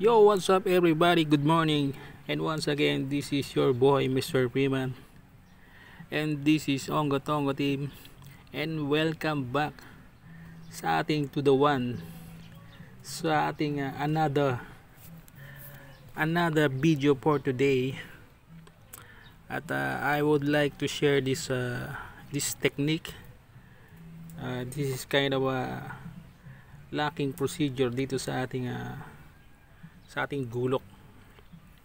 Yo, what's up everybody? Good morning. And once again, this is your boy Mr. Freeman. And this is Ongo Tongo Team. And welcome back sa ating to the one. Sa ating another video for today. At I would like to share this technique. This is kind of a locking procedure dito sa ating gulok.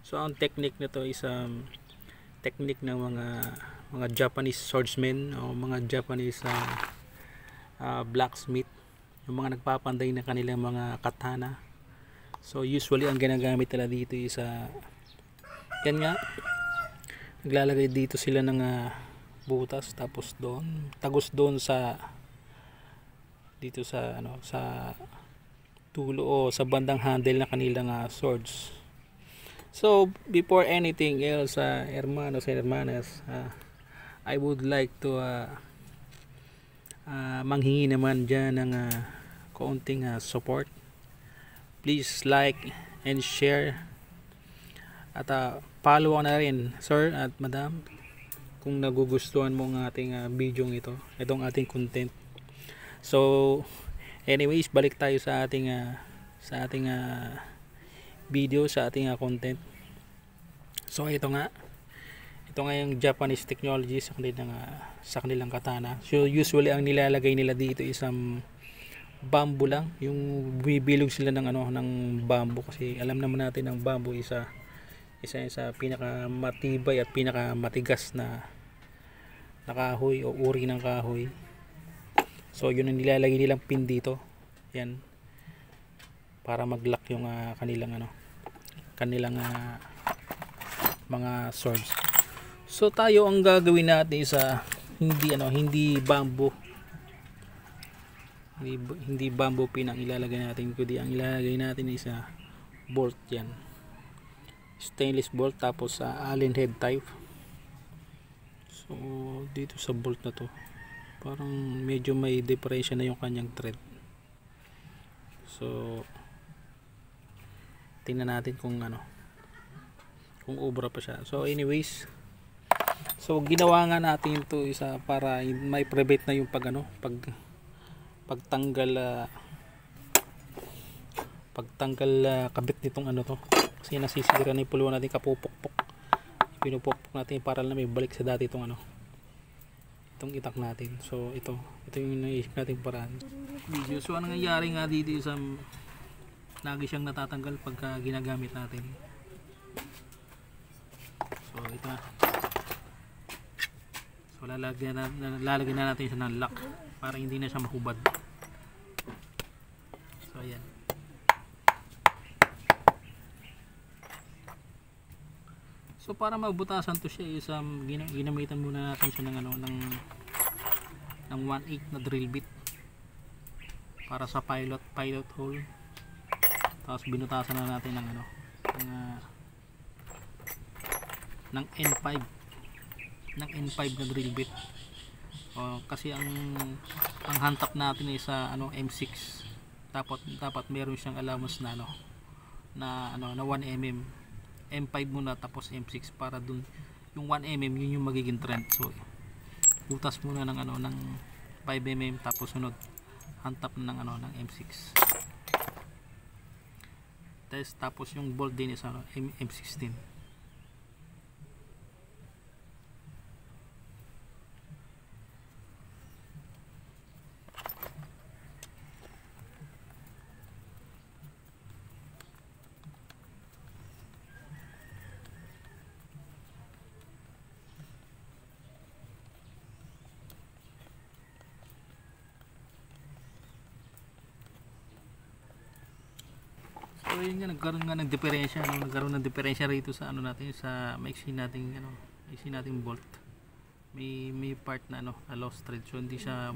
So ang technique nito is technique ng mga Japanese swordsmen o mga Japanese blacksmith, yung mga nagpapanday na kanilang mga katana. So usually ang ginagamit nila dito is yan nga, naglalagay dito sila ng butas, tapos doon tagos doon dito sa tulo o sa bandang handle na kanilang swords. So before anything else, hermanos and hermanas, I would like to manghingi naman dyan ng kaunting support. Please like and share at follow na rin, sir at madam, kung nagugustuhan mo ng ating video itong ating content. So anyways, balik tayo sa ating video, sa ating content. So ito nga yung Japanese technology sa kanilang katana. So usually ang nilalagay nila dito is bamboo lang, yung bibilog sila ng bamboo, kasi alam naman natin ang bamboo isa sa pinakamatibay at pinakamatigas na kahoy o uri ng kahoy. So yun ang nilalagay nilang pin dito, yan, para mag-lock yung kanilang mga swords. So tayo, ang gagawin natin is hindi bamboo, hindi bamboo pin ang ilalagay natin, kundi ang ilalagay natin is bolt, yan, stainless bolt, tapos Allen head type. So dito sa bolt na to, parang medyo may diferensya na yung kanyang thread. So tingnan natin kung obra pa siya. So anyways, so ginawa nga natin ito isa para may prevent na yung pagtanggal kabit nitong to, kasi nasisira na yung puluhan natin, kapupukpok, pinupukpok natin para lang may balik sa dati itong itak natin. So ito yung naisip natin paraan video. So ano nangyayari nga dito is lagi siyang natatanggal pagka ginagamit natin. So ito na, so lalagyan na natin siya ng lock para hindi na siya mahubad. So ayan, so para mabutasan to siya is ginamitan muna natin siya ng 1/8 na drill bit para sa pilot hole. Tapos binutasan na natin ng N5 na drill bit. Kasi ang hantap natin ay sa M6. Dapat meron siyang allowance na 1mm. M5 muna tapos M6 para dun yung 1mm yun yung magiging trend. So butas muna ng 5mm, tapos sunod hantap ng M6. Tapos yung bolt din is M16. So yun nga, nagkaroon ng diferensya rito sa natin, sa maiksi nating bolt. May part na na lost thread, so hindi siya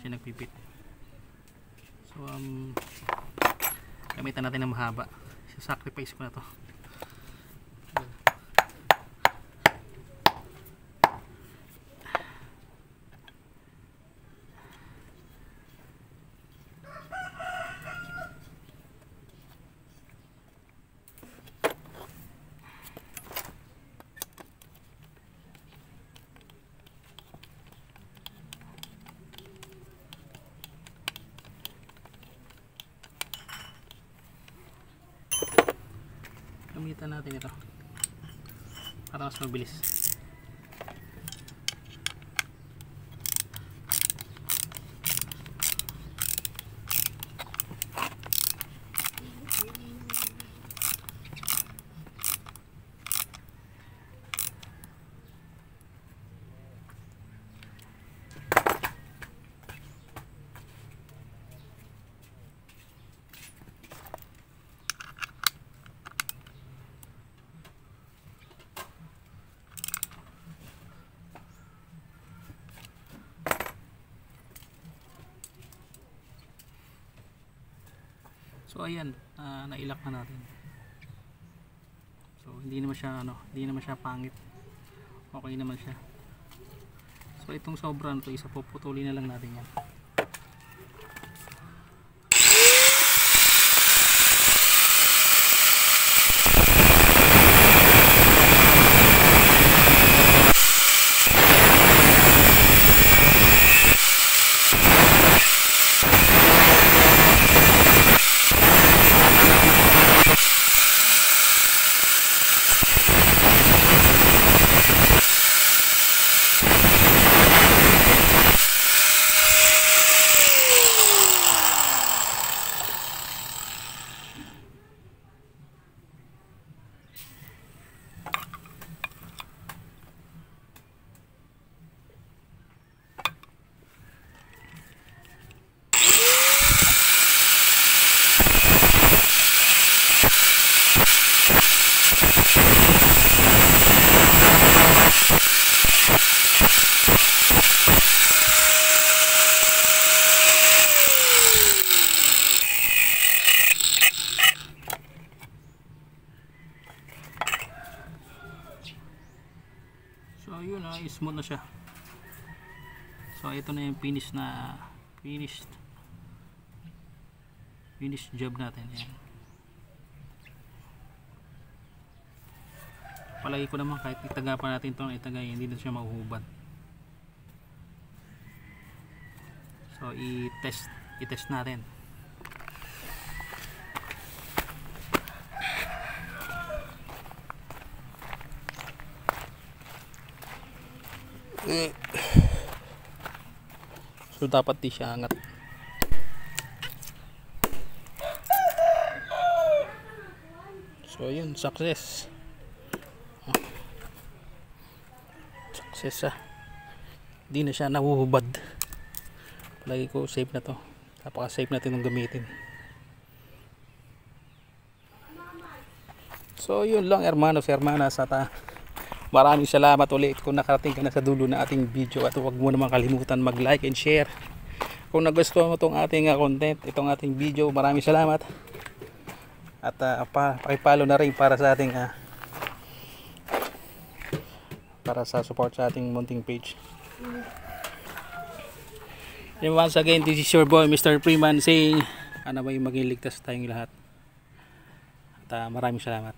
siya nagpipit. So gamitan natin ng mahaba. Sacrifice ko na to. Gamitan natin ito para mas mabilis. So ayan, nailak na natin. So hindi naman siya hindi naman siya pangit. Okay naman siya. So itong sobra na to, isa puputulin na lang natin yan. So yun, smooth na siya. So ito na yung finished job natin. Ayan. Palagi ko naman kahit itaga pa natin ito, hindi na siya mahuhubad. So i-test natin. So dapat di siya angat. So yun, success. Success Di na siya nahuhubad. Palagi ko safe na to. Napaka safe natin ng gamitin. So yun lang, hermanos, hermanas, at maraming salamat ulit kung nakarating ka na sa dulo na ating video, at huwag mo naman kalimutan mag like and share kung nagustuhan mo itong ating content, itong ating video. Maraming salamat, at pakipollow na rin para sa ating para sa support sa ating munting page. And once again, this is your boy Mr. Freeman saying may maging ligtas tayong lahat, at maraming salamat.